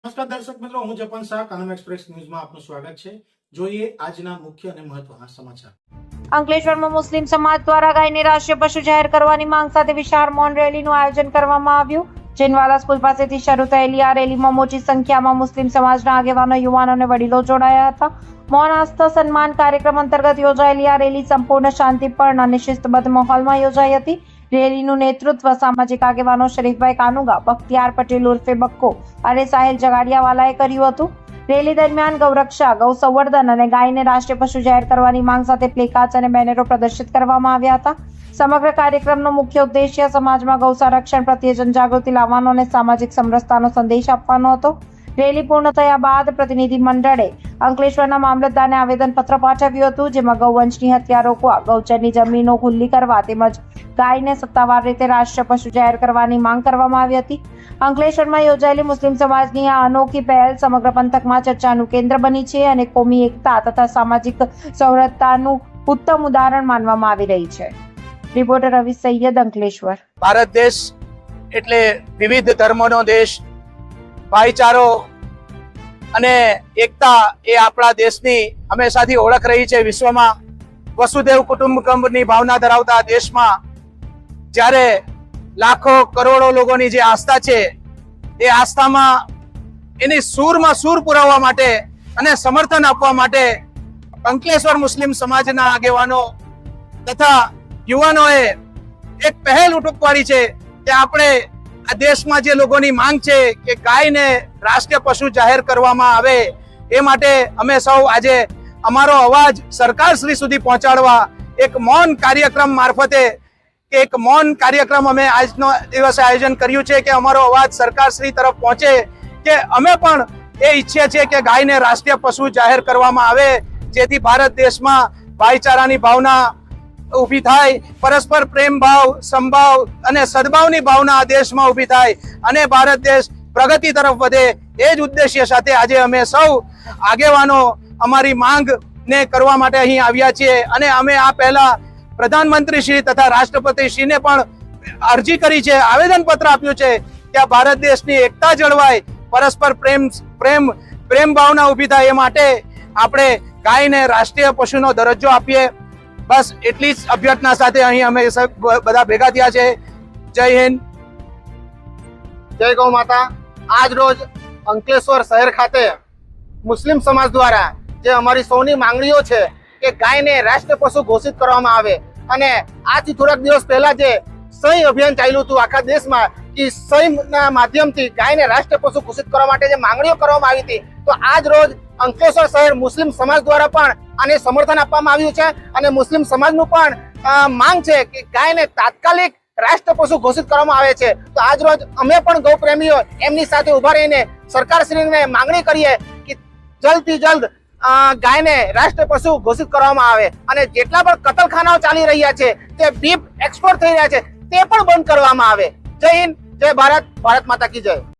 નમસ્કાર દર્શક મિત્રો, હું જપન શાહ કાનમ એક્સપ્રેસ ન્યૂઝમાં આપનું સ્વાગત છે। જોઈએ આજના મુખ્ય અને મહત્વના સમાચાર। અંકલેશ્વરમાં મુસ્લિમ સમાજ દ્વારા ગાયને રાષ્ટ્રીય પશુ જાહેર કરવાની માંગ સાથે વિશાળ મૌન રેલીનું આયોજન કરવામાં આવ્યું। જેનવાલા સ્કૂલ પાસેથી શરૂ થયેલી આ રેલીમાં મોટી સંખ્યામાં મુસ્લિમ સમાજના આગેવાનો, યુવાનો અને વડીલો જોડાયા હતા। મૌન આસ્થા સન્માન કાર્યક્રમ અંતર્ગત યોજાયેલી આ રેલી સંપૂર્ણ શાંતિપૂર્ણ અને શિસ્તબદ્ધ માહોલમાં યોજાઈ હતી। રેલીનું નેતૃત્વ સામાજિક આગેવાનો શરીફભાઈ કાનુગા, બખ્તિયાર પટેલ ઉર્ફે બક્કો અને સાહિલ જગાડિયાવાલાએ કર્યું હતું। રેલી દરમિયાન ગૌરક્ષા, ગૌ સંવર્ધન અને ગાયને રાષ્ટ્રીય પશુ જાહેર કરવાની માંગ સાથે પ્લેકાર્ડ્સ અને બેનરો પ્રદર્શિત કરવામાં આવ્યા હતા। સમગ્ર કાર્યક્રમનો મુખ્ય ઉદ્દેશ્ય સમાજમાં ગૌ સંરક્ષણ પ્રત્યે જનજાગૃતિ લાવવાનો અને સામાજિક સમરસતાનો સંદેશ આપવાનો હતો। રેલી પૂર્ણ થયા બાદ પ્રતિનિધિ મંડળે અંકલેશ્વરના મામલતદારને આવેદનપત્ર પાઠવ્યું હતું, જેમાં ગૌવંશની હત્યા રોકવા, ગૌચરની જમીનો ખુલ્લી કરવા તેમજ ગાયને સત્તાવાર રીતે રાષ્ટ્રીય પશુ જાહેર કરવાની માંગ કરવામાં આવી હતી। અંકલેશ્વરમાં યોજાયેલી મુસ્લિમ સમાજની આ અનોખી પહેલ સમગ્ર પંથકમાં ચર્ચાનું કેન્દ્ર બની છે અને કોમી એકતા તથા સામાજિક સૌહાર્દતાનું ઉત્તમ ઉદાહરણ માનવામાં આવી રહી છે। રિપોર્ટર રવિ સૈયદ, અંકલેશ્વર। ભારત દેશ એટલે વિવિધ ધર્મોનો દેશ, ભાઈચારો અને એકતા એ આપણા દેશની હંમેશાથી ઓળખ રહી છે। વિશ્વમાં વસુદેવ કુટુંબકમની ભાવના ધરાવતા દેશમાં જ્યારે લાખો કરોડો લોકોની જે આસ્થા છે એ આસ્થામાં એની સૂરમાં સૂર પુરાવવા માટે અને સમર્થન આપવા માટે અંકલેશ્વર મુસ્લિમ સમાજના આગેવાનો તથા યુવાનોએ એક પહેલ ઉઠાવી છે કે આપણે આ દેશમાં જે લોકોની માંગ છે કે ગાયને રાષ્ટ્રીય પશુ જાહેર કરવામાં આવે, એ માટે અમે સૌ આજે અમારો અવાજ સરકારશ્રી સુધી પહોંચાડવા એક મૌન કાર્યક્રમ મારફતે એક મૌન કાર્યક્રમ અમે આજનો દિવસે આયોજન કર્યું છે કે અમારો અવાજ સરકારશ્રી તરફ પહોંચે કે અમે પણ એ ઈચ્છીએ છીએ કે ગાયને રાષ્ટ્રીય પશુ જાહેર કરવામાં આવે, જેથી ભારત દેશમાં ભાઈચારાની ભાવના ઊભી થાય, પરસ્પર પ્રેમ ભાવ, સંભાવ અને સદભાવની ભાવના આ દેશમાં ઊભી થાય અને ભારત દેશ પ્રગતિ તરફ વધે, એ જ ઉદ્દેશ્ય સાથે આજે અમે સૌ આગેવાનો અમારી માંગને કરવા માટે અહીં આવ્યા છીએ। અને અમે આ પહેલા પ્રધાનમંત્રી શ્રી તથા રાષ્ટ્રપતિ શ્રીને પણ અરજી કરી છે, આવેદનપત્ર આપ્યું છે કે આ ભારત દેશની એકતા જળવાય, પરસ્પર પ્રેમ ભાવના ઊભી થાય, એ માટે આપણે ગાયને રાષ્ટ્રીય પશુનો દરજ્જો આપીએ। બસ એટલી જ અભ્યર્થના સાથે અહીં અમે બધા ભેગા થયા છે। જય હિન્દ, જય ગૌ માતા। આજ રોજ અંકલેશ્વર શહેર ખાતે મુસ્લિમ સમાજ દ્વારા જે અમારી સૌની માંગણીઓ છે કે ગાયને રાષ્ટ્રીય પશુ ઘોષિત કરવામાં આવે, અને આજથી થોડાક દિવસ પહેલા જે સહી અભિયાન ચાલ્યું હતું આખા દેશમાં કે સહીના માધ્યમથી ગાયને રાષ્ટ્રીય પશુ ઘોષિત કરવા માટે જે માંગણીઓ કરવામાં આવી હતી, તો આજ રોજ અંકલેશ્વર શહેર મુસ્લિમ સમાજ દ્વારા પણ આને સમર્થન આપવામાં આવ્યું છે અને મુસ્લિમ સમાજનું પણ માંગ છે કે ગાયને તાત્કાલિક રાષ્ટ્ર પશુ ઘોષિત કરવામાં આવે છે। તો આજ રોજ અમે પણ ગૌ પ્રેમીઓ એમની સાથે ઉભા રહીને સરકારશ્રીને માંગણી કરીએ કે જલ્દથી જલ્દ ગાયને રાષ્ટ્ર પશુ ઘોષિત કરવામાં આવે અને જેટલા પણ કતલખાનાઓ ચાલી રહ્યા છે, તે બીફ એક્સપોર્ટ થઈ રહ્યા છે, તે પણ બંધ કરવામાં આવે। જય હિન્દ, જય ભારત, ભારત માતા કી જય।